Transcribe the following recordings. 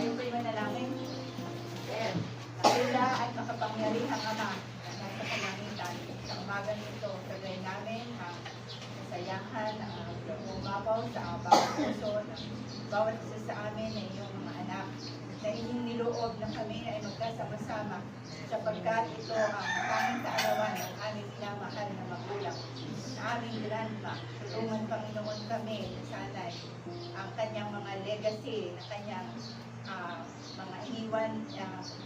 Tayo po'y manalangin. Nakila at makapangyarihang Ama na nasa kalangitan. Sa umagang ito, tagay namin ang kasayahan, ang umapaw sa bawat puso ng bawat isa sa amin na iyong mga anak na inyong niloob na kami ay magkasama-sama sapagkat ito ang tanging kaarawan ng aming minamahal na magulang na aming grandma. Tulungan Panginoon kami na sana'y ang kanyang mga legacy na kanyang mga iniwan,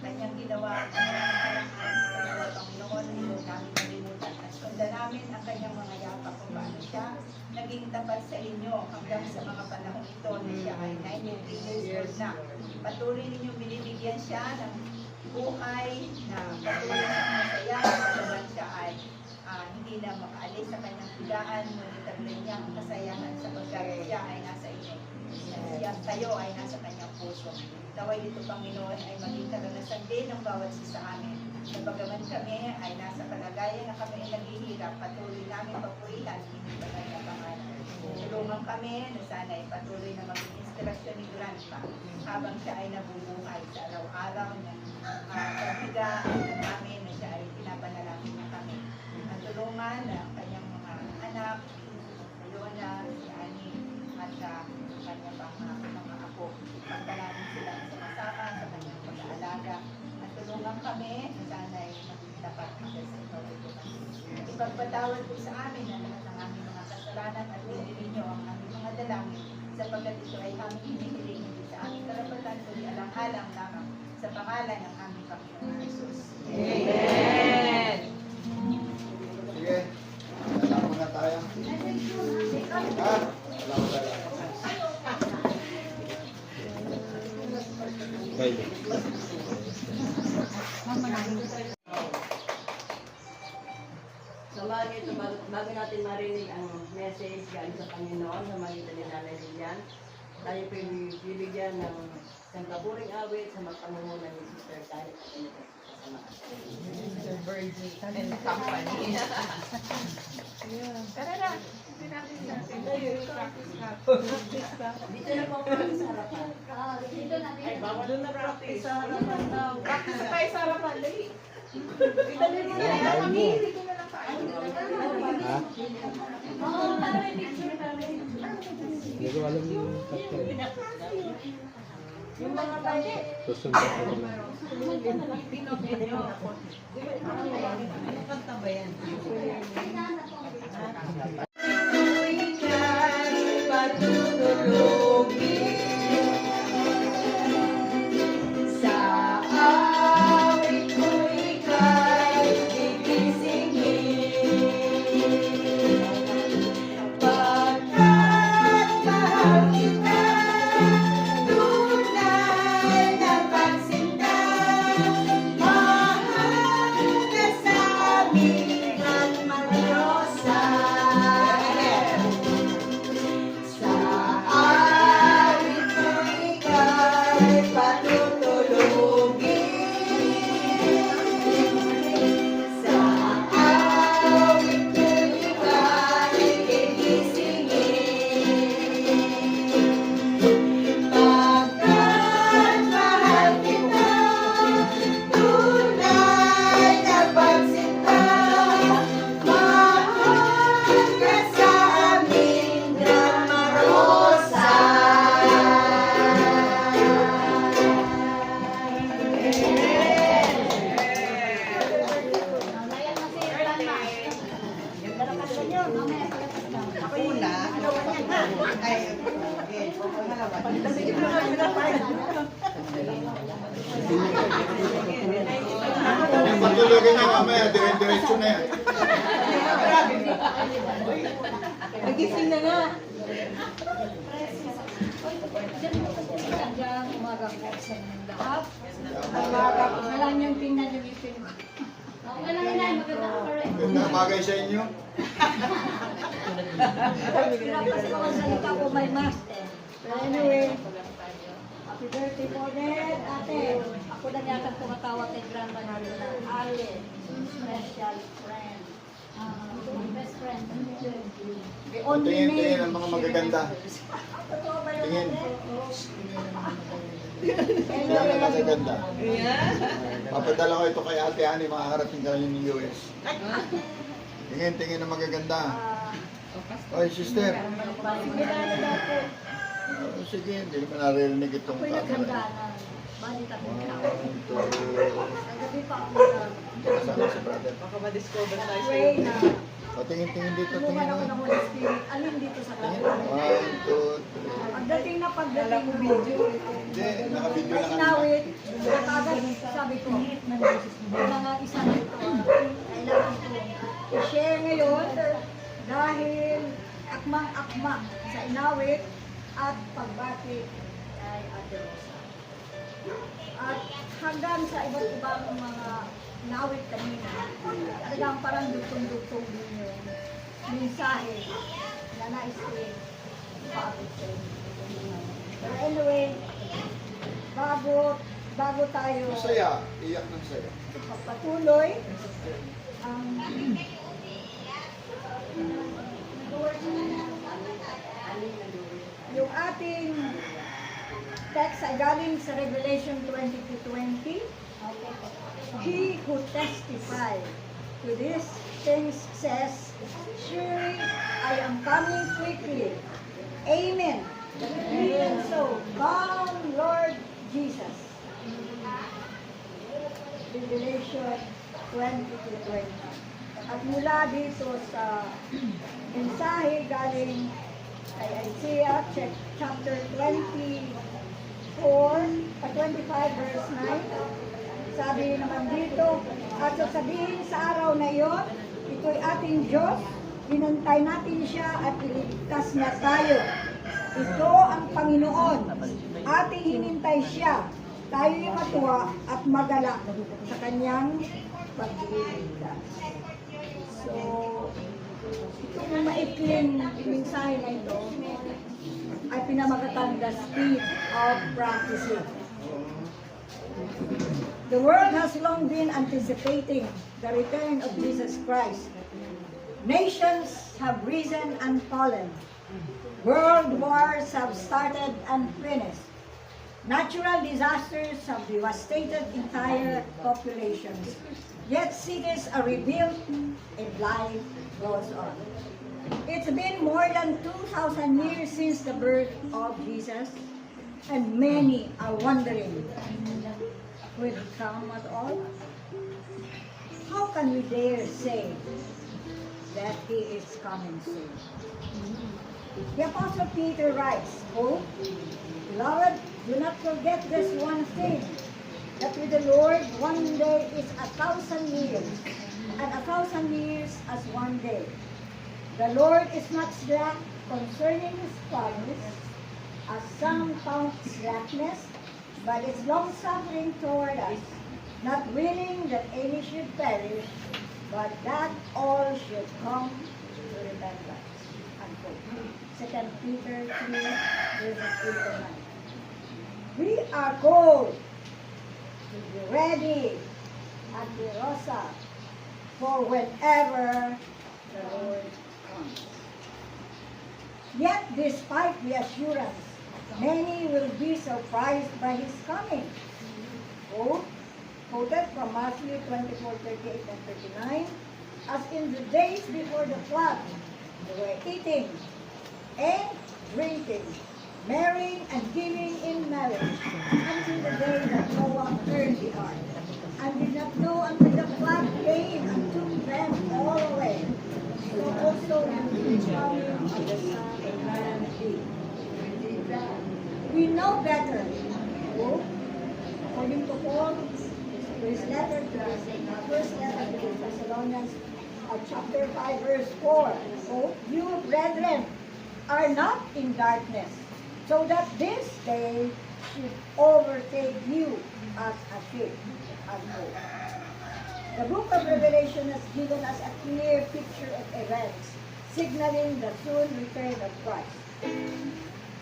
kanyang ginawa ng mga nakaraan sa Panginoon, hindi namin malimutan. At sundan namin ang kanyang mga yapak kung paano siya naging tapat sa inyo hanggang sa mga panahon ito na siya ay 93 years old na. Patuloy ninyong binibigyan siya ng buhay na patuloy siyang masaya hanggang siya ay hindi na makaalis sa kanyang higaan, ngunit taglay niya ang kasayahan sapagkat siya ay nasa inyo. Siya kayo ay nasa kanyang puso. Naway dito, Panginoon, ay maging karanasan din ng bawat isa sa amin. Napagaman kami ay nasa kalagayan na kami ay naghihirap, patuloy namin papurihan, hindi ba na pangalan. Tulungan kami na sana ay patuloy na maging inspirasyon ni Grandpa habang siya ay nabubuhay sa araw-araw ng paghigaan namin na siya ay pinapanalangin na kami. At tulungan ang kanyang mga anak, Leona, si Ani, at kanyang mga apo. Pagdalamin sila sama-sama sa kanyang pag-aalaga. At tulungan kami na sana ay dapat hanggang sa ikaw ay tumasin. Ipagpatawad po sa amin na lahat ng aming mga kasalanan at hinihiling niyo ang aming mga dalangin sapagkat ito ay aming hinihiling hindi sa aming karapatan kundi alang-alang lamang sa pangalan ng aming Panginoon Jesus. Amen! Sige, alam muna tayo. Alam mo tayo. Samahan ito, bago natin marinig ang message galing sa Panginoon sa magitan ni Nanay Lilian, tayo po bibigyan ng kaburing awit sa magpangunguna ni Sister Karen at ito kasama. Mr. Virgin and Company. Tara na. Dito na po ako sa harapan. Ay, bawal doon na practice sa harapan daw. Practice tayo sa harapan. Dali. Dali mo na yan. Mamili ko na lang tayo. Oo, para may picture kami. Hindi ko alam yung kapatid. Yung mga tayo. Susunod ko naman. Ano kanta ba yan? Yung patulogin niya mamaya, dire-diretso na yan. Nagising na nga. Umaga po sa inyong lahat. Umaga po na lang yung tingnan yung ipin ko. Okay lang yun, maganda ka pa rin. Ganda, bagay sa inyo. Pinapas ko ang salita ko may master. Pero anyway, happy birthday po din, ate. Ako na yata tumatawag kay grandma namin na Ale, special friend. Best friend. The only Tingin name. ang mga magaganda. Totoo ba yun? Tingin. Yan ang magaganda. Ayan. Papadala ko ito kay Ate Ani, makakarating ka rin ng US. Tingin na magaganda. Oy, sister. Sige na daw po. Sige, hindi naman naririnig itong Ako'y camera. naghanda na. Bali tabi ka. One, two, Ang gabi pa ako na. kasama si brother. Baka ma-discover tayo sa Pray na. O, tingin dito, Tulungan tingin ako na. ng Holy Spirit. Alin dito sa Tingin. kanila. 1, 2, 3. Pagdating na pagdating ng video. Hindi, nakabidyo Ay na kanina. inawit. Nakagad sabi ko. Mga isa na ito. Kailangan ko i-share ngayon dahil akmang-akma sa inawit at pagbati kay Ate Rosa. At hanggang sa iba't ibang mga inawit kanina, talagang parang dugtong-dugtong din yung mensahe na nais ko ipaabot sa inyo. But anyway, bago tayo Masaya, iyak ng saya. magpatuloy, yung ating text ay galing sa Revelation 22:20. He who testifies to these things says, surely I am coming quickly. Amen. Even so, come Lord Jesus. Revelation 20:20. At mula dito sa mensahe galing kay Isaiah chapter 25 verse 9. Sabi naman dito, at sasabihin sa araw na iyon, ito'y ating Diyos, hinantay natin siya at iligtas niya tayo. Ito ang Panginoon, ating hinintay siya, tayo'y matuwa at magalak sa kanyang pagliligtas. So, itong maikling mensahe na ito ay pinamagatang the speed of practicing. The world has long been anticipating the return of Jesus Christ. Nations have risen and fallen. World wars have started and finished. Natural disasters have devastated entire populations. Yet cities are rebuilt and life goes on. It's been more than 2,000 years since the birth of Jesus, and many are wondering, will he come at all? How can we dare say that he is coming soon? The Apostle Peter writes, "Oh, beloved, do not forget this one thing, that with the Lord 1 day is 1,000 years, and 1,000 years as 1 day. The Lord is not slack concerning his promise, as some count slackness, but is long-suffering toward us, not willing that any should perish, but that all should come to repentance." Unquote. 2 Peter 3, verses 8 and 9. We are called to be ready at the Rosa for whenever the Lord comes. Yet, despite the assurance, many will be surprised by his coming. Quoted from Matthew 24:38 and 39, as in the days before the flood, they were eating and drinking, marrying and giving in marriage, until the day that Noah turned the ark, and did not know until the flood came and took them all away. So also will the coming of the Son of Man be. We know better. According to Paul, his letter to the first letter to the Thessalonians, chapter 5, verse 4. You, brethren, are not in darkness, so that this day should overtake you as a thief. Unquote. The book of Revelation has given us a clear picture of events, signaling the soon return of Christ.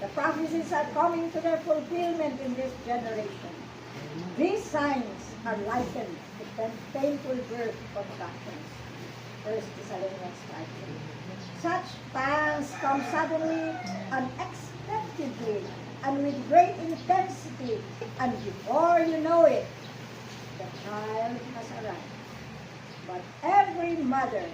The prophecies are coming to their fulfillment in this generation. These signs are likened to painful birth contractions. 1 Thessalonians 5:3. Such pangs come suddenly, unexpectedly, and with great intensity, and before you know it, the child has arrived. But every mother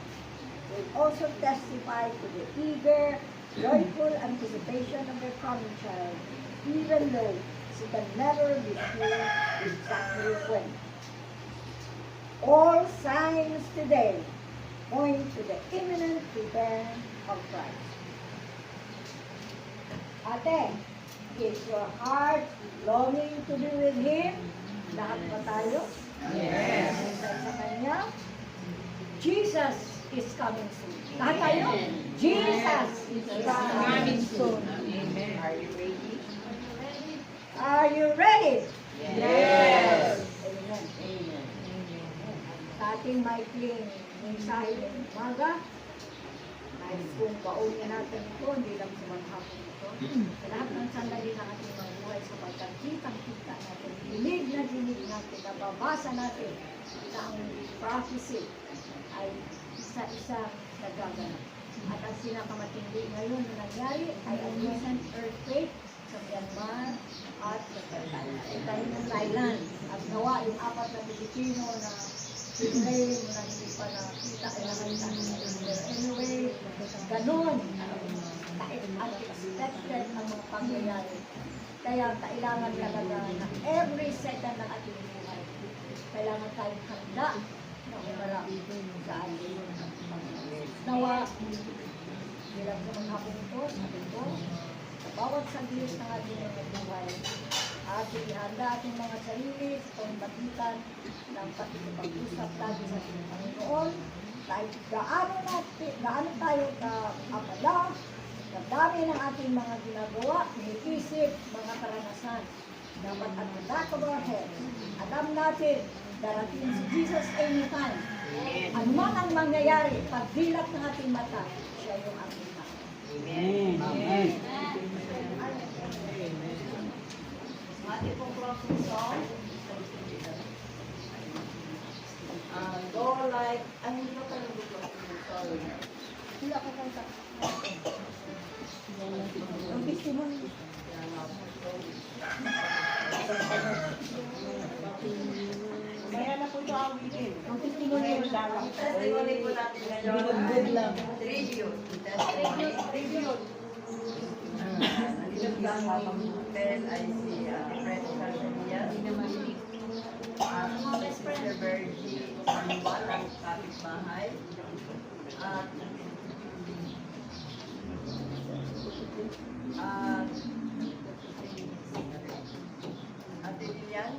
will also testify to the eager, joyful anticipation of their coming child, even though she can never be sure exactly when. All signs today point to the imminent return of Christ. Ate, is your heart longing to be with Him? Lahat ba tayo? Yes. Sa Kanya? Jesus is coming soon. Lahat tayo? Jesus is coming soon. Amen. Are you ready? Are you ready? Yes. Amen. Sa ating maikling mensahe ng umaga, dahil kung paunin natin ito, hindi lang sa mga hapon ito, sa lahat ng sandali ng ating mga buhay sapagkat kitang-kita natin, dinig na dinig natin, nababasa natin na ang prophecy ay isa-isa nagaganap. At ang sinakamatindi ngayon na nangyari ay ang recent earthquake sa Myanmar at sa Thailand. At nawa yung 4 na Pilipino na pinray na hindi pa nakita ay nakita. Pero anyway, ganun. Unexpected ang mga pangyayari. Kaya kailangan talaga na every second ng ating buhay, kailangan tayong handa na umarap sa ating nawa. Bilang sa mga hapon ito, sabi ko, sa bawat saglis ng ating mga buhay, ating ihanda ating mga sarili sa pamamagitan ng pakikipag-usap tayo sa ating Panginoon. Kahit gaano tayo ka-abala, sa dami ng ating mga ginagawa, iniisip, mga karanasan. Dapat at the back of our head, alam natin, darating si Jesus anytime. Ano man ang mangyayari, pagdilat ng ating mata, siya yung ating mata. Amen. Amen. Ating pong closing song, Go like, hindi ko pa nag-closing, sorry. sila ka kanta. Ang testimony. Kaya na po ito awitin. Ang testimony yung dalang. Testimony po natin ngayon. Tribute. Tribute. Nandito lang habang hotel ay si Fred Sardinia. Si Sister Virgie Sandoval, ang kapitbahay. Ate Lilian,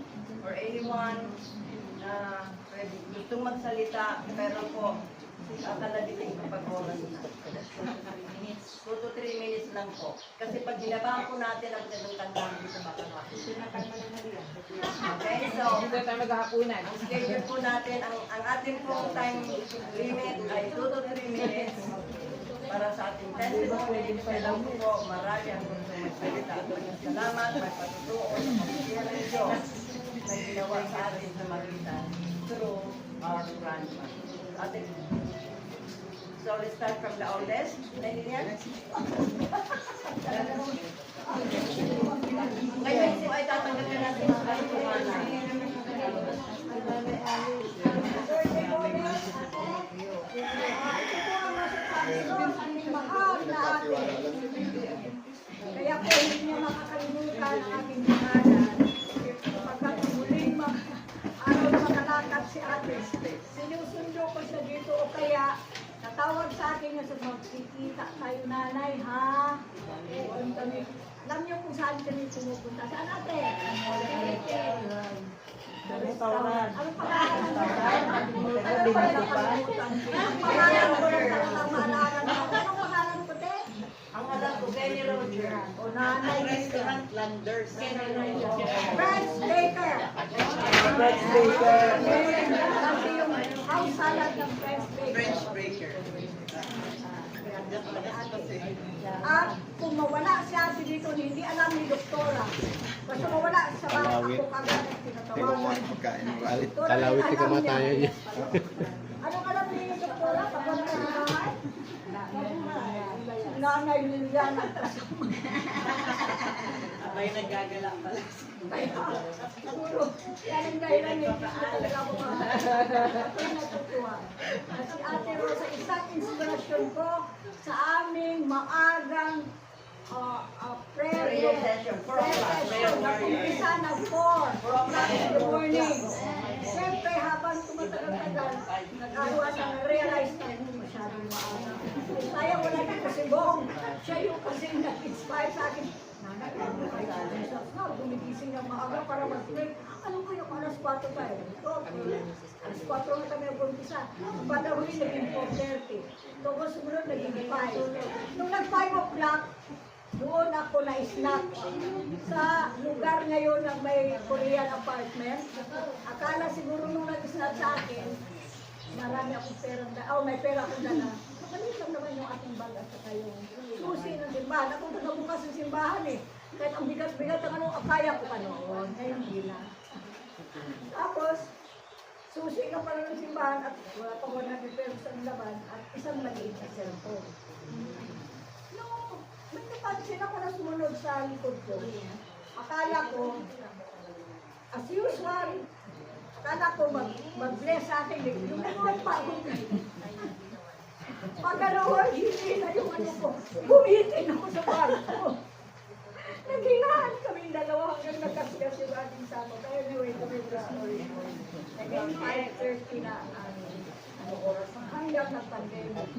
or anyone na gustong magsalita, pero po, akalabitin kapag oras na. 2 to 3 minutes lang po. Kasi pag ginabaan po natin ang ganung tandaan dito baka okay, so, Hindi tayo maghahapunan. ang schedule po natin, ang ating pong time limit ay 2 to 3 minutes para sa ating testimony. Kaya lang po, marami ang gusto magsalita. Salamat, magpatutuo sa pagkira ng Diyos na ginawa sa atin sa magitan through our grandma. Ating So let's start from the oldest. Lilian. Ngayon po ay tatanggapin natin ang ating Kaya po hindi niya makakalimutan ang aking pangalan. Pagkat muling araw makalakad si ate, sinusundo ko siya dito o kaya natawag sa akin na sa magkikita tayo nanay ha. Alam niyo kung saan kami pumupunta. Saan ate? Anong pangalan? Anong pangalan ko Anong pangalan ko te? ang alam ko, Kenny Roger. O nanay Restaurant Landers. French Baker. French Baker. Kasi yung house salad ng French Baker. French Baker. At kung mawala si ate dito, hindi alam ni Doktora. Basta mawala sa bahay, ako kagad ang tinatawagan. Pagkain ng Doktora, Kalawit alam ka kamatayan niya. Anong alam ni Doktora? Pag wala Nanay Liliana. May naggagala pala. Siguro, yan ang dahilan yung talaga ako natutuwa. At si Ate Rosa, isang inspirasyon ko sa aming maagang prayer session. Nakumpisa na 4 in the morning. Siyempre, habang tumatagal-tagal, nag-aruan na na-realize na masyadong maaga. Kaya wala dito si Bong. Siya yung kasing nag-inspire sa akin. Gumigising ng maaga para mag-pray. Ano kaya kung alas 4 tayo? Alas 4 na kami nag-umpisa. Panahuli naging 4:30. Tapos sumunod naging 5. Nung nag 5 o'clock, doon ako na-snack sa lugar ngayon na may Korean apartment. Akala siguro nung nag-snack sa akin, marami akong perang may pera akong dala. Maliit lang naman yung ating bag at saka yung susi ng simbahan. Ako nagbukas ng simbahan eh. Kahit ang bigat-bigat ang kaya ko pa noon. Ngayon hindi na. Tapos, susi ka pala ng simbahan at wala pa 100 pesos ang laban at isang maliit na cellphone. No, may napansin ako na sumunod sa likod ko. Akala ko, as usual, akala ko mag-bless sa akin. Yung nanood pa ako. Pagkalawan, hindi na yung ano ko. Bumitin ako sa barko. Naghinaan kami dalawa hanggang nagkasigas yung ating sako. Kaya anyway, kami the story. Naging 5:30 na ang oras. Hanggang nag-pandemic.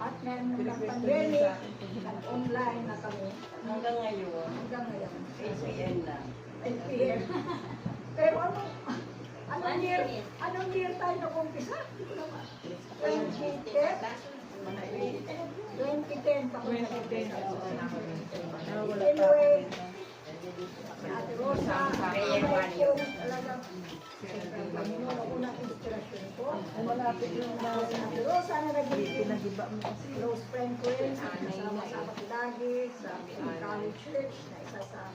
At nang nag-pandemic, nag-online na kami. Hanggang ngayon, Hanggang ngayon. 8 p.m. na. 8 p.m. Pero anong year tayo nag-umpisa? 2010 pa ko nag-umpisa. Anyway, Ate Rosa, talagang Panginoon ako na inspirasyon ko. Malapit yung Ate Rosa na naging close friend ko rin. Sama-sama ko lagi sa college church na isa sa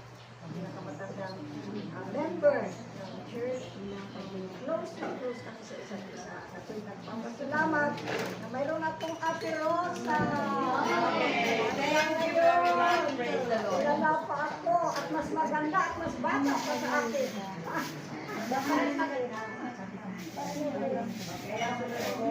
pinakamatandang member ng church. Close na close kami sa isa't isa. At ako'y nagpapasalamat na mayroon akong Ate Rosa. Kaya ngayon, kilala pa ako at mas maganda at mas bata pa sa akin. Dahil maganda. Sa'yo, kawan mo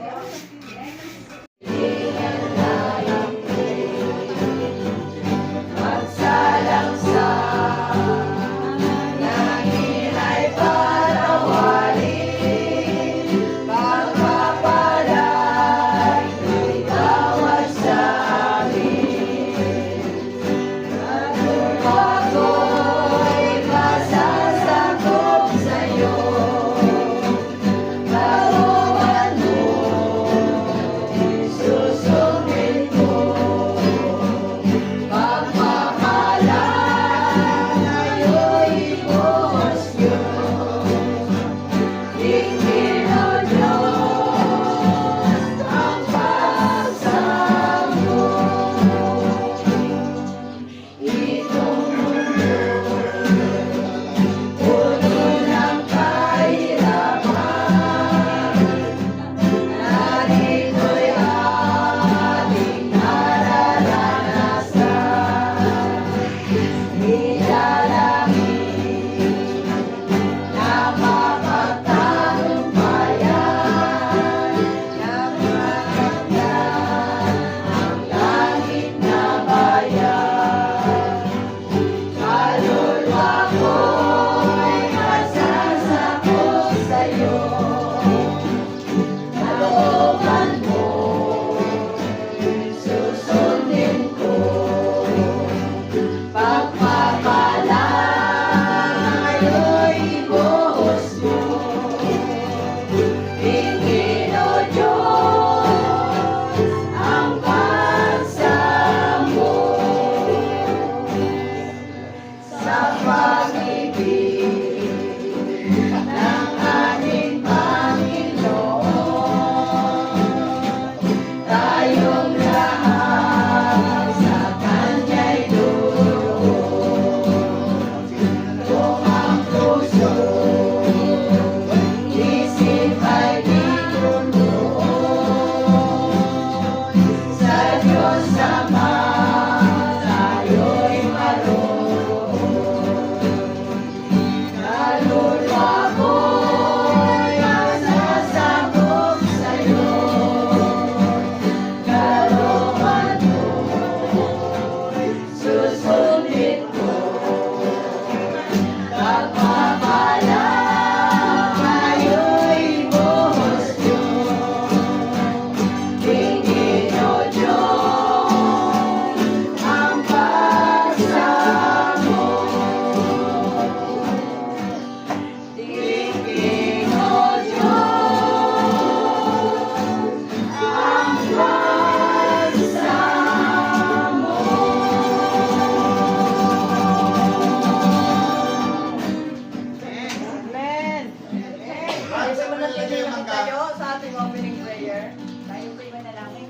Maningil na tayo sa ating opening prayer. Tayo po'y manalangin.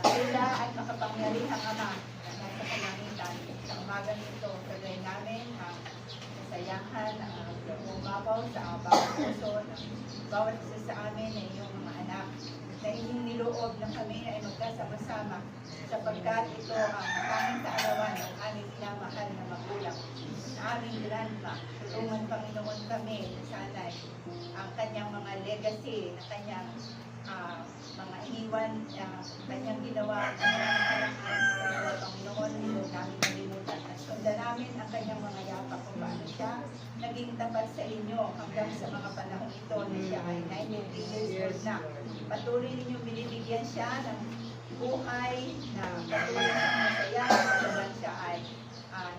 Dakila at makapangyarihang Ama na nasa kalangitan. Sa umagang ito, tagay namin ang kasayahan na umabaw sa bawat puso ng bawat isa sa amin na iyong mga anak na inyong niloob na kami ay magkasama-sama sapagkat ito ang tanging kaarawan ng aming minamahal na magulang na aming grandma. Tulungan Panginoon kami na sana'y ang kanyang mga legacy na kanyang mga iniwan, kanyang ginawa sa Panginoon, hindi namin malimutan. At sundan namin ang kanyang mga yapak kung paano siya naging tapat sa inyo hanggang sa mga panahon ito na siya ay 93 years old na. Patuloy ninyong binibigyan siya ng buhay na patuloy siyang masaya hanggang siya ay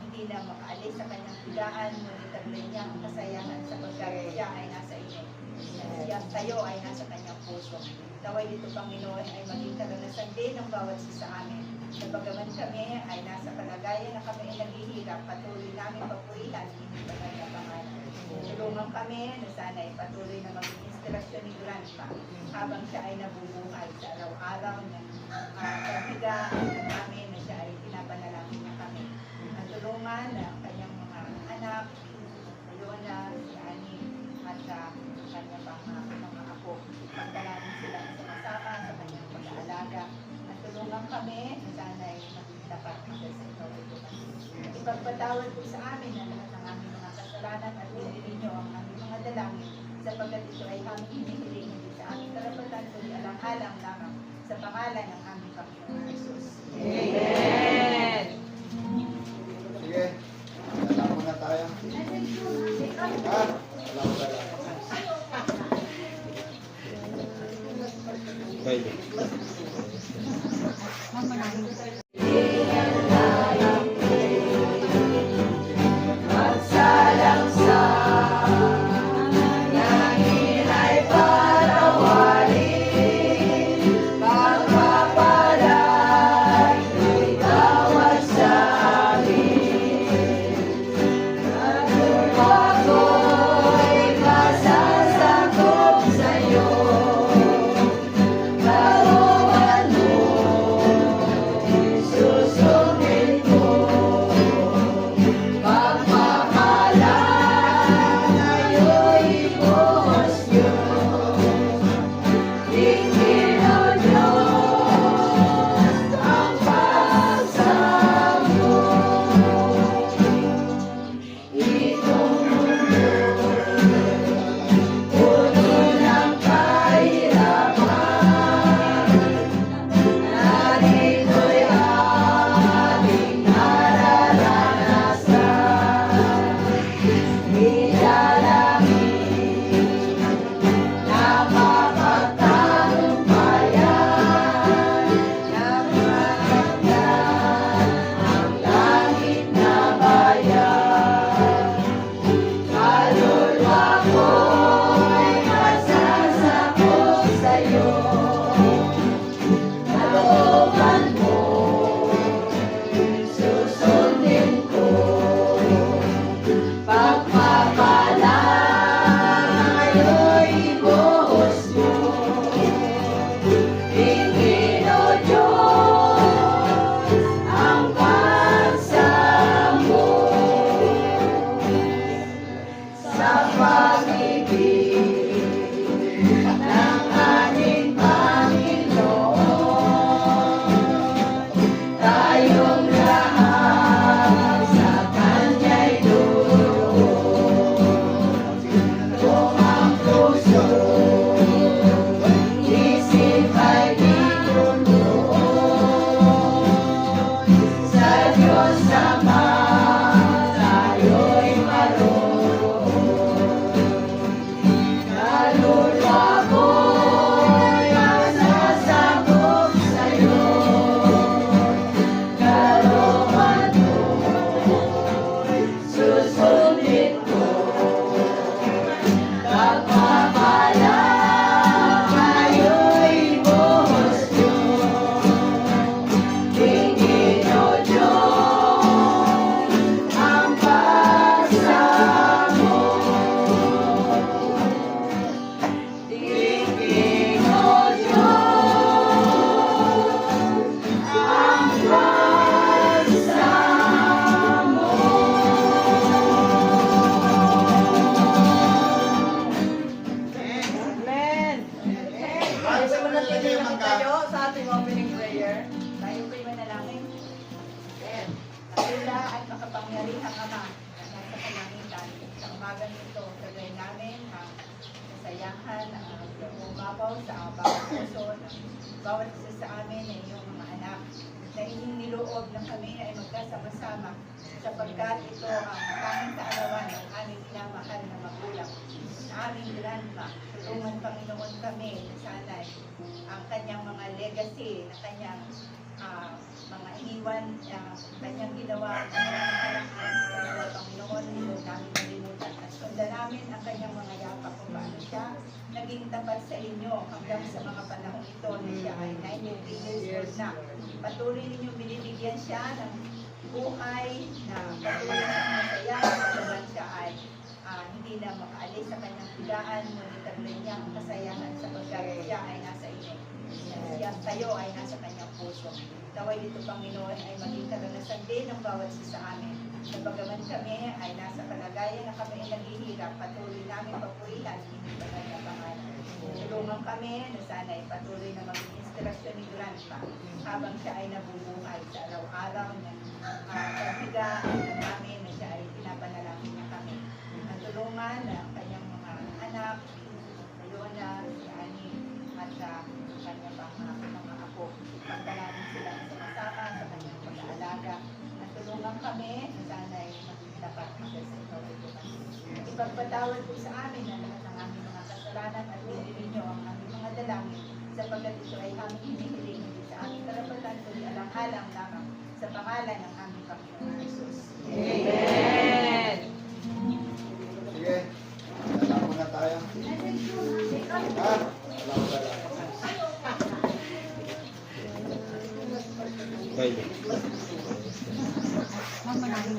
hindi na makaalis sa kanyang higaan, ngunit taglay niya ang kasayahan sapagkat siya ay nasa inyo. Siya tayo ay nasa kanyang puso. Naway dito, Panginoon, ay maging karanasan din ng bawat isa sa amin. Na bagaman kami ay nasa kalagayan na kami ay naghihirap, patuloy namin papurihan, hindi ba na pangalan. Tulungan kami na sana ay patuloy na maging inspirasyon ni Grandpa habang siya ay nabubuhay sa araw-araw ng kabigaan namin na siya ay pinapanalangin niya kami. At tulungan ang kanyang mga anak, Leona, si Ani, at kanya pang mga apo. Pagdalanin sila sama-sama sa kanyang pag-aalaga. At tulungan kami na sana ay maging tapat hanggang sa ikaw ito. Ipagpatawad po sa amin na lahat ng aming mga kasalanan at pinili niyo ang aming mga dalangin sapagkat ito ay aming hinihiling hindi sa aming karapatan kundi alang-alang lamang sa pangalan ng aming Panginoon Jesus. Amen! Sige, alam mo na tayo. Ha? Alam mo na lang. puso ng bawat isa sa amin ay iyong mga anak na inyong niloob na kami ay magkasama-sama sapagkat ito ang tanging kaarawan ng aming minamahal na magulang, na aming grandma. Tulungan Panginoon kami na sana'y ang kanyang mga legacy, na kanyang mga iniwan, kanyang ginawa sa mga nakaraan sa Panginoon, hindi namin malimutan. At sundan namin ang kanyang mga yapak kung paano siya naging tapat sa inyo hanggang sa mga panahon ito na siya ay 93 years old na. Patuloy ninyong binibigyan siya ng buhay na patuloy siyang masaya, at siya ay hindi na makaalis sa kanyang higaan, ngunit taglay niya ang kasayahan sapagkat siya ay nasa inyo. Siya tayo ay nasa kanyang puso. Naway dito, Panginoon, ay maging karanasan din ng bawat isa sa amin. Napagaman kami ay nasa kalagayan na kami ay naghihirap, patuloy namin papurihan, hindi ba na pangalan. Tulungan kami na sana ay patuloy na maging inspirasyon ni Grandpa habang siya ay nabubuhay sa araw-araw na paghigaan namin na siya ay pinapanalangin niya kami. At tulungan ang kanyang mga anak, Leona, si Ani, at kanyang mga apo. Pagdalamin sila sama-sama sa kanyang pag-aalaga. At tulungan kami na sana ay maging tapat hanggang sa ikaw ay dumating. Ipagpatawad po sa amin ang lahat ng aming mga kasalanan at pinili niyo ang aming mga dalangin sapagkat ito ay aming hinihiling hindi sa aming karapatan kundi alang-alang lamang sa pangalan ng aming Panginoon Jesus. Amen! Sige, salamat muna tayo. Ha? Salamat tayo. Pagpapalaan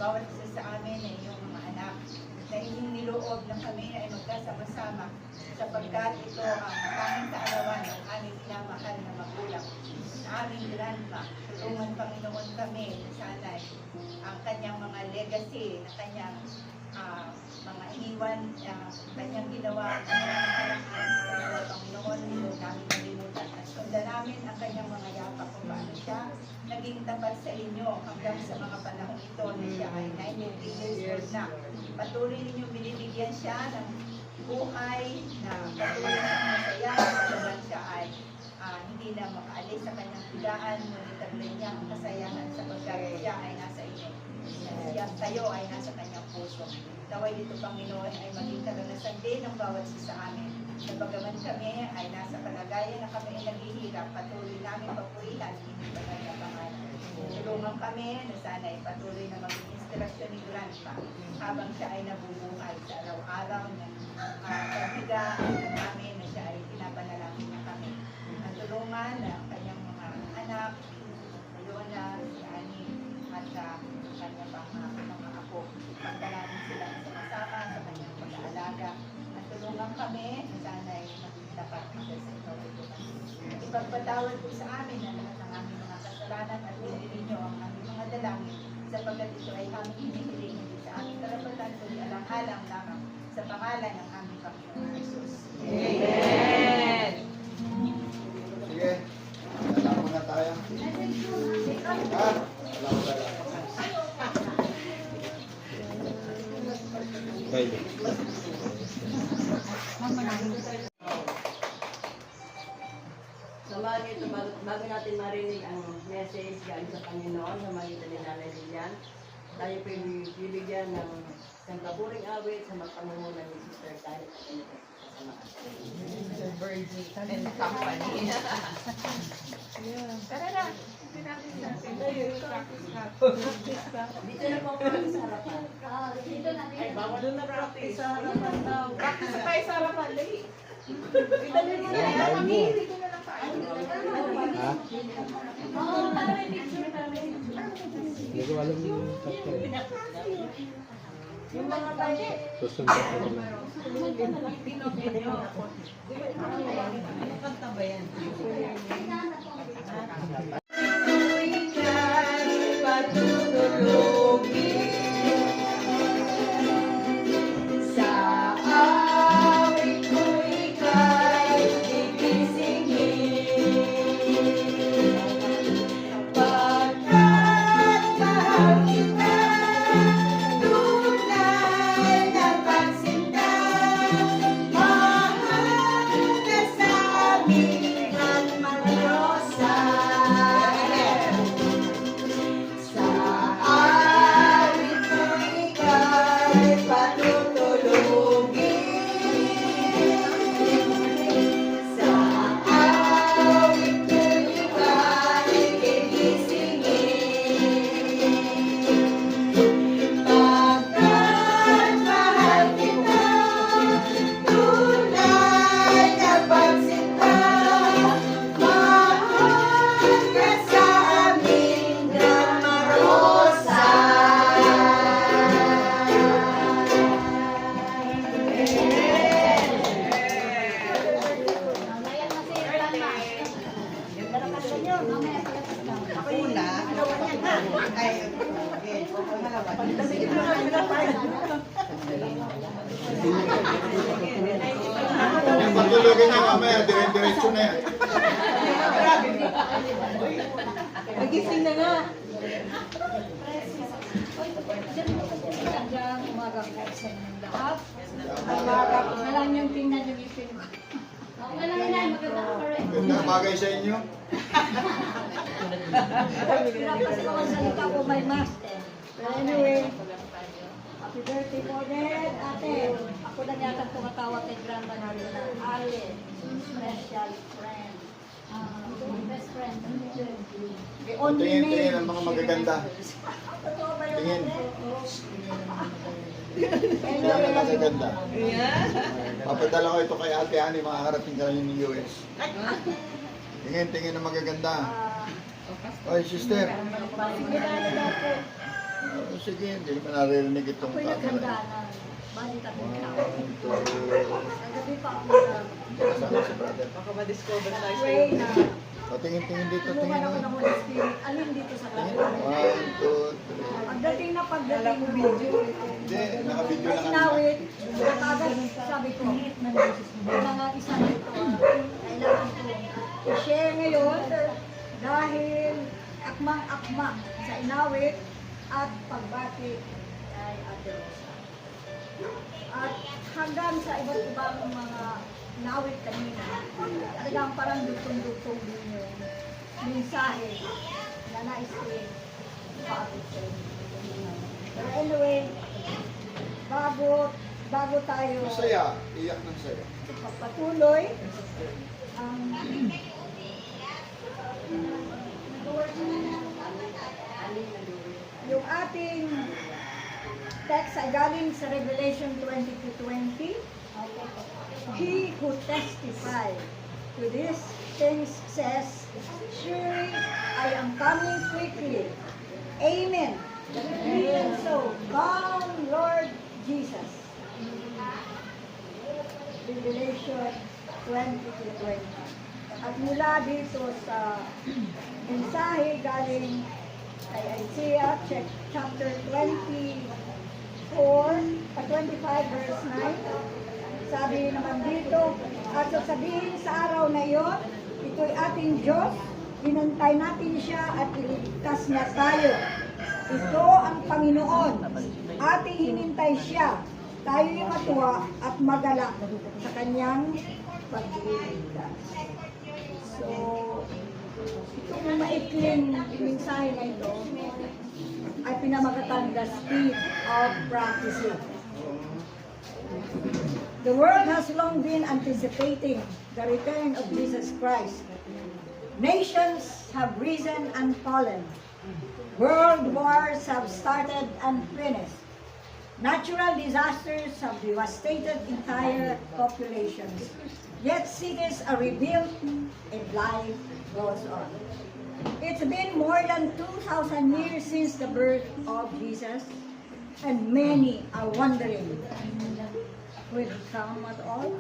bawat isa sa amin ay iyong mga anak na inyong niloob na kami ay magkasama-sama sapagkat ito ang tanging kaarawan ng aming minamahal na magulang, na aming grandma. Tulungan Panginoon kami na sana'y ang kanyang mga legacy, na kanyang mga iniwan, kanyang ginawa sa mga nakaraan. Panginoon, hindi namin malimutan. At sundan namin ang kanyang mga yapak kung paano siya naging tapat sa inyo hanggang sa mga panahon ito na siya ay 93 years old na. Patuloy ninyong binibigyan siya ng buhay na patuloy siyang masaya hanggang siya ay hindi na makaalis sa kanyang higaan, ngunit taglay niya ang kasayahan sapagkat siya ay nasa inyo. Siya tayo ay nasa kanyang puso. Naway dito, Panginoon, ay maging karanasan din ng bawat isa sa amin. Na bagaman kami ay nasa kalagayan na kami ay naghihirap, patuloy namin papurihan hindi banal na pangalan. Tulungan kami na sana ay patuloy na maging inspirasyon ni Grandpa habang siya ay nabubuhay sa araw-araw na paghigaan namin na siya ay pinapanalangin niya kami. At tulungan na ang kanyang mga anak, Leona, si Ani, at kanyang mga apo. Pagdalamin sila sama-sama sa kanyang pag-aalaga. At tulungan kami na sana ay maging tapat hanggang sa ikaw ito. Ipagpatawad po sa amin ang lahat ng aming mga kasalanan at hinihiling niyo ang aming mga dalangin sapagkat ito ay aming hinihiling hindi sa aming karapatan kundi alang-alang lamang sa pangalan ng aming Panginoon Jesus. Amen! Sige, alam mo na tayo. Ha? Alam mo tayo. Sa mga ito, bago natin marinig ang message galing sa Panginoon sa magitan ni Nanay Lilian, tayo po bibigyan ng kantaburing awit sa magpamumunan ni Sister Kyle. And company. Tara na. Dito na po kami sa harapan. Dito na, dito. Doon na practice sa harapan daw. Practice tayo sa harapan. Dali. Idalhin mo na yan, mami. Dito na lang tayo. Oo, para may picture, para may picture. Hindi ko alam yung chapter. Yung mga tayo. Susunod ko lang. Kanta ba yan? Yung patulogin niya mamaya, dire-diretso na yan. Nagising na nga. Hanggang umaga po sa inyong lahat. Umaga po na lang yung tingnan yung ipin ko. Okay lang yan, maganda ka rin. Ganda bagay sa inyo. Kasi mga salita ko may mask eh. Pero anyway, happy birthday po din, ate. Ako na yata tumatawag kay grandma namin na Ale, special friend. Best friend. Only Tingin, tingin name. ang mga magaganda. Totoo ba yun, Tingin. ate? Tingin ang magaganda. Papadala ko ito kay Ate Ani, makakarating ka rin ng US. Tingin, tingin ang magaganda. Oy, sister. Sige na po. Oh, sige, hindi naman naririnig itong Ako'y naghanda camera. na. Balik ako One, ikaw. two. Ang gabi pa ako na Hindi kasama si brother. Baka ma-discover tayo sa pray na O, tingin dito, tulungan tingin ako ng mo. Holy Spirit. Alin dito sa Tingin. kapatid. 1, 2, 3. Pagdating na pagdating ng video. Hindi, nakabidyo Ay na kanina. inawit. Agad sabi ko, mga isa nito. Kailangan ko i-share ngayon dahil akmang-akma sa inawit at pagbati kay Ate Rosa. At hanggang sa iba't ibang mga inawit kanina, talagang parang dugtong-dugtong din yung mensahe na nais ko ipaabot sa inyo. Pero anyway, bago tayo Masaya, iyak ng saya. pagpatuloy, yung ating text ay galing sa Revelation 20:20. He who testifies to these things says, surely I am coming quickly. Amen. Even so, come Lord Jesus. Revelation 20:20. At mula dito sa mensahe galing kay Isaiah, chapter 25 verse 9, sabi naman dito, at sasabihin sa araw na iyon, ito'y ating Diyos, hinantay natin siya at iligtas niya tayo. Ito ang Panginoon, ating hinintay siya, tayo'y matuwa at magalak sa kanyang pagliligtas. So, itong maikling mensahe na ito ay pinamagatang the speed of practicing. The world has long been anticipating the return of Jesus Christ. Nations have risen and fallen. World wars have started and finished. Natural disasters have devastated entire populations. Yet cities are rebuilt and life goes on. It's been more than 2,000 years since the birth of Jesus, and many are wondering, will he come at all?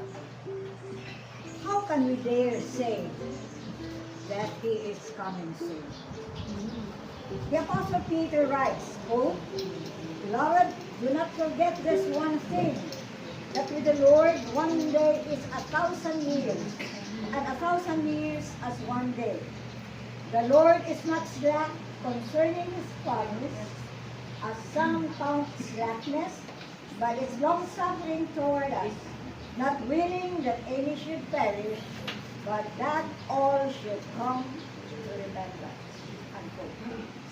How can we dare say that he is coming soon? The Apostle Peter writes, "Oh, beloved, do not forget this one thing, that with the Lord 1 day is 1,000 years, and 1,000 years as 1 day. The Lord is not slack concerning his promise, as some count slackness, but is long-suffering toward us, not willing that any should perish, but that all should come to repentance." Unquote.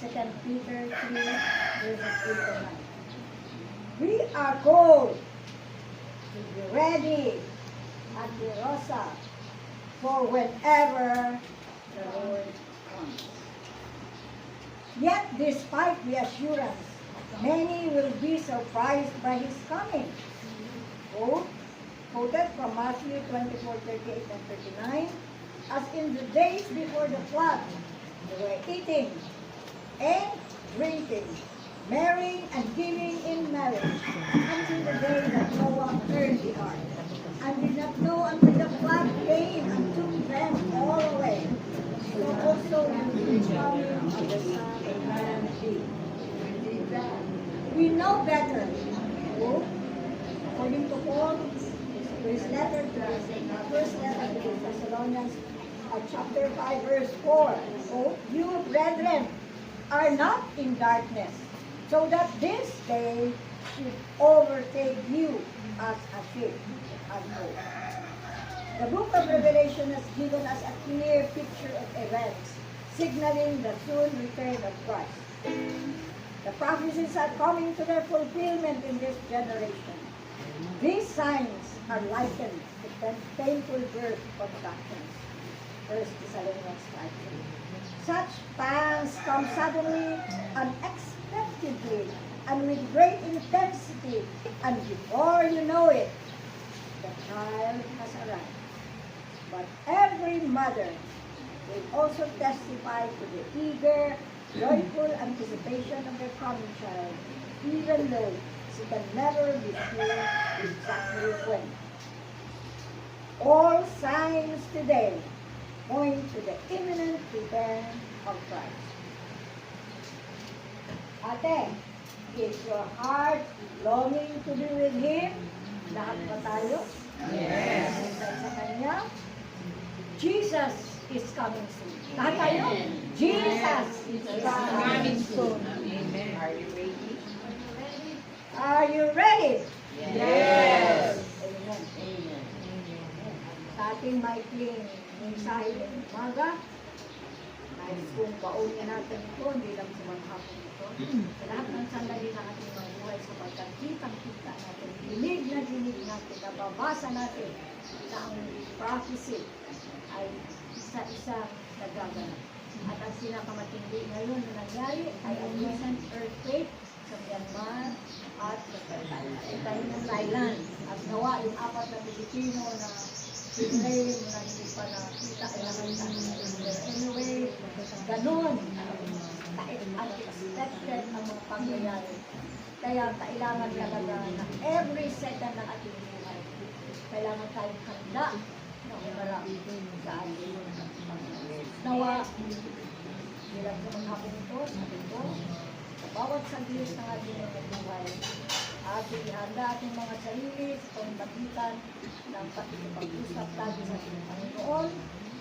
2 Peter 3, verses 8 and 9. We are called to be ready at the Rosa for whenever the Lord comes. Yet, despite the assurance, many will be surprised by his coming. Quoted from Matthew 24:38 and 39, as in the days before the flood, they were eating and drinking, marrying and giving in marriage, until the day that Noah turned the ark, and did not know until the flood came and took them all away. So also will the coming of the Son of Man be. We know better. According to Paul, his letter to the first letter to the Thessalonians, chapter 5, verse 4. You, brethren, are not in darkness, so that this day should overtake you as a thief. Unquote. The book of Revelation has given us a clear picture of events, signaling the soon return of Christ. The prophecies are coming to their fulfillment in this generation. These signs are likened to the painful birth contractions. 1 Thessalonians 5:3. Such pangs come suddenly, unexpectedly, and with great intensity, and before you know it, the child has arrived. But every mother will also testify to the eager joyful anticipation of their coming child, even though she can never be sure exactly when. All signs today point to the imminent return of Christ. Ate, is your heart longing to be with Him? Lahat ba tayo? Yes. Sa Kanya? Jesus is coming soon. Lahat tayo? Jesus is coming soon. Are you ready? Are you ready? Yes. Amen. Sa ating maikling mensahe ng umaga, nais kong paunin natin ito, hindi lang sa mga hapon ito, sa lahat ng sandali ng ating mga buhay, sapagkat kitang-kita natin, dinig na dinig natin, nababasa natin na ang prophecy ay isa-isa nagaganap. At ang sinakamatindi ngayon na nangyari ay ang recent earthquake sa Myanmar at sa Thailand. At nawa yung 4 na Pilipino na pinay na hindi pa nakita ay nakita. Anyway, ganun. Unexpected ang mga pangyayari. Kaya kailangan talaga na every second ng ating buhay, kailangan tayong handa na umarap sa ating nawa. Bilang sa mga hapon ito, sabi ko, sa bawat saglit ng ating mga buhay, ating ihanda ating mga sarili sa pamamagitan ng pag-usap tayo sa ating Panginoon.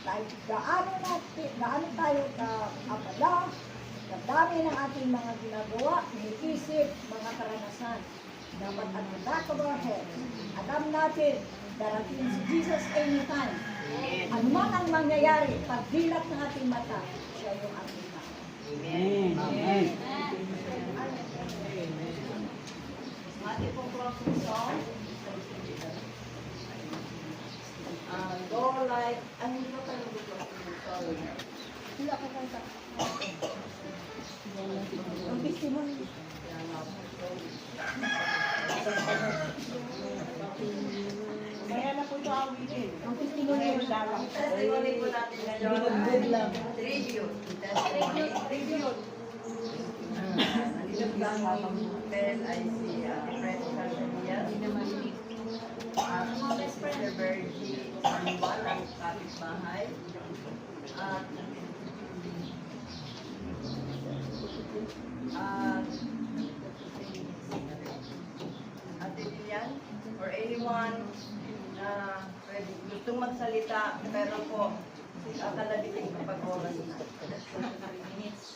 Kahit gaano tayo kaabala, sa dami ng ating mga ginagawa, iniisip, mga karanasan. Dapat at the back of our head, alam natin, darating si Jesus anytime. Ano man ang mangyayari, pagdilat ng ating mata, siya yung ating mata. Amen. Ating pong closing song. Go like, ano ba tayo closing song? Wala ka kanta. Ang testimony. Kaya na po ito awitin. Ang testimony Ngayon mo dalang. Testimony po natin ngayon. Tribute. Tribute. Nandito lang habang hotel ay si Fred Calderia. At si Sister Virgie Sanban ang kapitbahay. Ate Lilian, or anyone na gustong magsalita, pero po, akalabitin kapag oras na.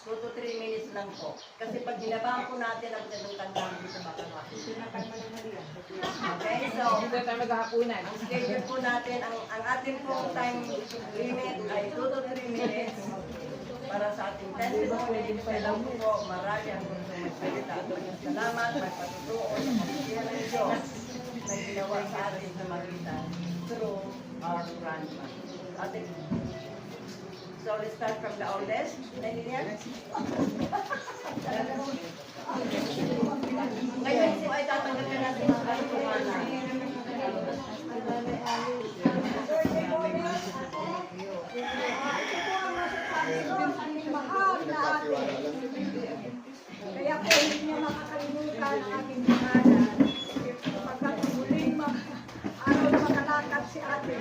2 to 3 minutes lang po. Kasi pag ginabahan po natin ang ganung kandang dito makakapit. Okay, so, ang schedule po natin, ang ating po time limit ay 2 to 3 minutes para sa ating testimony. Kailan po marami ang gusto magsalita. Salamat, magpatutuo sa kapitiyan ng Diyos na ginawa sa atin sa magitan through our grandma. So let's start from the oldest. Lilian? Ngayon po ay tatanggalin natin ang katutuhanan. Kaya po hindi niya makakalimutan ang aking pangalan. Pagkat muling araw na makalakad si ate,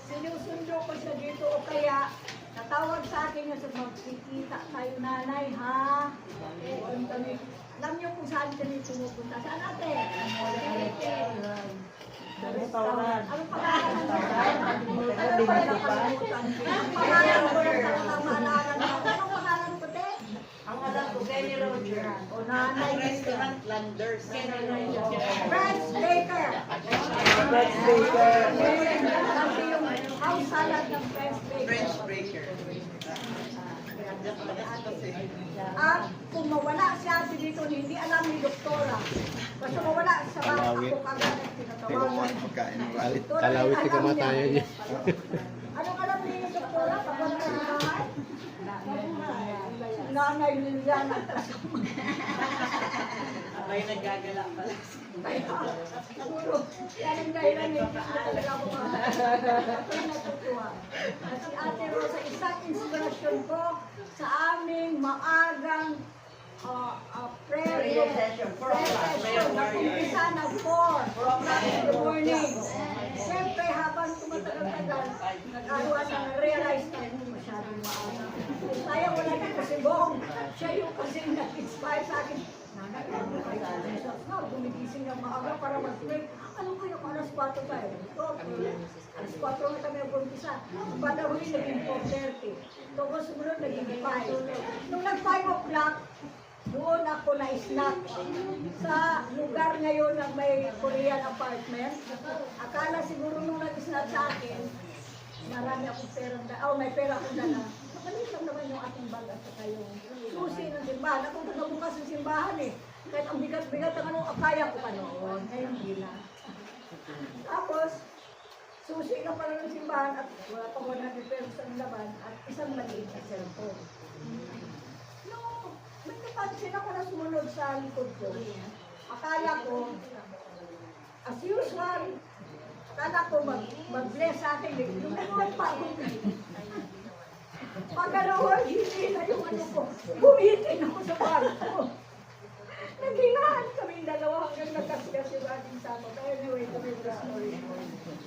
sinusundo ko siya dito o kaya natawag sa akin na sa magkikita tayo nanay ha. Alam niyo kung saan kami pumupunta. Saan ate? Anong pangalan? Anong pangalan ko lang maalala na. Anong pangalan ko te? Ang alam ko, Kenny Roger. O nanay. Restaurant Landers. Friends Baker. Friends Baker. Kasi yung house salad ng Friends Baker. French Breaker. At kung mawala si ate dito, hindi alam ni Doktora. Basta mawala sa bahay, ako kagad ang Hindi ko tinatawagan. pagkain ng kalit. Doktora, Kalawit alam yung kamatayan niya. Anong alam ni Doktora? Pag wala sa bahay? Nanay Lilian ang kasama. May naggagala pala. Siguro, yan ang dahilan ni talaga ako natutuwa. At si Ate Rosa, isang inspirasyon ko sa aming maagang prayer Prayer session, 4 o'clock. session na kumpisa ng 4 o'clock in the morning. Siyempre, habang tumatagal-tagal, nag-aruan na na-realize na masyadong maaga. Kaya wala dito si Bong. Siya yung kasi nag-inspire sa akin. Gumigising ng maaga para mag-pray. Ano kayo kung alas 4 tayo? Alas 4 na kami nag-umpisa. Panahuli naging 4:30. Tapos sumunod naging 5. Nung nag 5 o'clock, doon ako na-snack sa lugar ngayon na may Korean apartment. Akala siguro nung nag-snack sa akin, marami akong pera, may pera akong dala. Maliit lang naman yung ating bag at saka yung susi ng simbahan. Ako nagbukas ng simbahan eh. Kahit ang bigat-bigat ang ano, kaya ko pa noon. Ngayon hindi na. Tapos, susi ka pala ng simbahan at wala pa 100 pesos ang laban at isang maliit na cellphone. No, may napansin ako na sumunod sa likod ko. Akala ko, as usual, akala ko mag-bless sa akin. Yung nanood pa ako. Pagkalawa, hindi na yung ano ko. Bumitin ako sa barko. Naghingahan kami dalawa hanggang nagkasgas yung ating sako. Kaya anyway, kami sa story.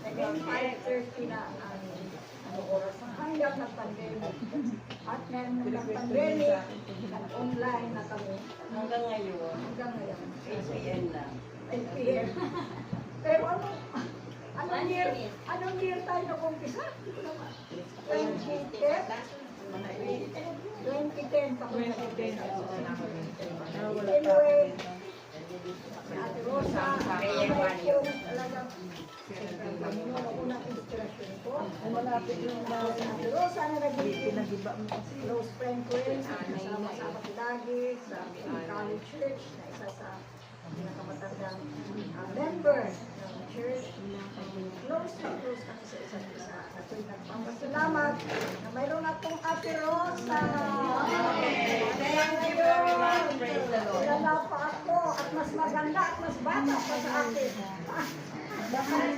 Naging 5:30 na ang oras. Hanggang nag-pandemic. At ngayon nag-pandemic, nag-online na kami. Hanggang ngayon, Hanggang ngayon. 8 p.m. na. 8 p.m. Pero anong year tayo nag-umpisa? 2010 pa kami nag-umpisa. Anyway, Ate Rosa, talagang unang inspirasyon ko. Malapit yung Ate Rosa na naging close friend ko rin. Sama-sama ko lagi sa college church na isa sa pinakamatandang member ng church. Close kami sa isa't isa. At ako'y nagpapasalamat na mayroon akong Ate Rosa. Kaya ngayon, kilala pa ako at mas maganda at mas bata pa sa akin. Dahil